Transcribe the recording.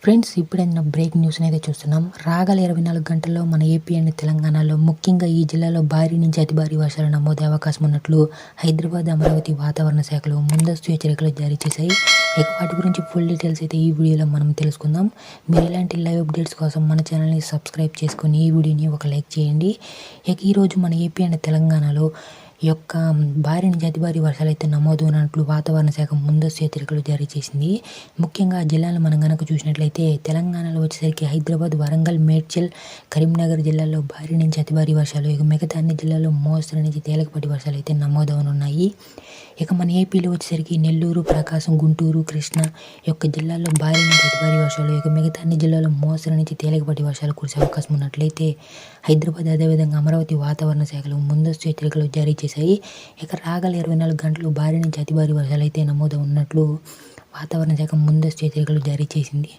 Friends, ఇప్పుడైనా break న్యూస్ని అయితే చూస్తున్నాం. రాగల 24 గంటల్లో మన ఏపీ అండ్ తెలంగాణలో ముఖ్యంగా ఈ జిల్లాలో భారీ నుంచి అతి భారీ వర్షాలు నమోదే అవకాశం ఉన్నట్లు హైదరాబాద్, అమరావతి వాతావరణ శాఖలు ముందస్తు హెచ్చరికలు జారీ చేశాయి. ఇక వాటి గురించి ఫుల్ డీటెయిల్స్ అయితే ఈ వీడియోలో మనం తెలుసుకుందాం. మీరు ఇలాంటి లైవ్ అప్డేట్స్ కోసం మన ఛానల్ని సబ్స్క్రైబ్ చేసుకొని ఈ వీడియోని ఒక లైక్ చేయండి. ఇక ఈరోజు మన ఏపీ అండ్ తెలంగాణలో యొక్క భారీ నుంచి అతి భారీ వర్షాలు అయితే నమోదు ఉన్నట్లు వాతావరణ శాఖ ముందస్తు హెచ్చరికలు జారీ చేసింది. ముఖ్యంగా ఆ జిల్లాలు మనం కనుక చూసినట్లయితే తెలంగాణలో వచ్చేసరికి హైదరాబాద్, వరంగల్, మేడ్చల్, కరీంనగర్ జిల్లాల్లో భారీ నుంచి అతి భారీ వర్షాలు, ఇక మిగతా అన్ని జిల్లాల్లో మోస్తరు నుంచి తేలికపాటి వర్షాలు అయితే నమోదవనున్నాయి. ఇక మన ఏపీలో వచ్చేసరికి నెల్లూరు, ప్రకాశం, గుంటూరు, కృష్ణా యొక్క జిల్లాల్లో భారీ నుంచి అతి భారీ వర్షాలు, ఇక మిగతా అన్ని జిల్లాల్లో మోస్తరు నుంచి తేలికపాటి వర్షాలు కురిసే అవకాశం ఉన్నట్లయితే హైదరాబాద్ అదేవిధంగా అమరావతి వాతావరణ శాఖలు ముందస్తు హెచ్చరికలు జారీ చేశాయి. ఇక రాగల 24 గంటలు భారీ నుంచి అతి భారీ వర్షాలు అయితే నమోదు ఉన్నట్లు వాతావరణ శాఖ ముందస్తు హెచ్చరికలు జారీ చేసింది.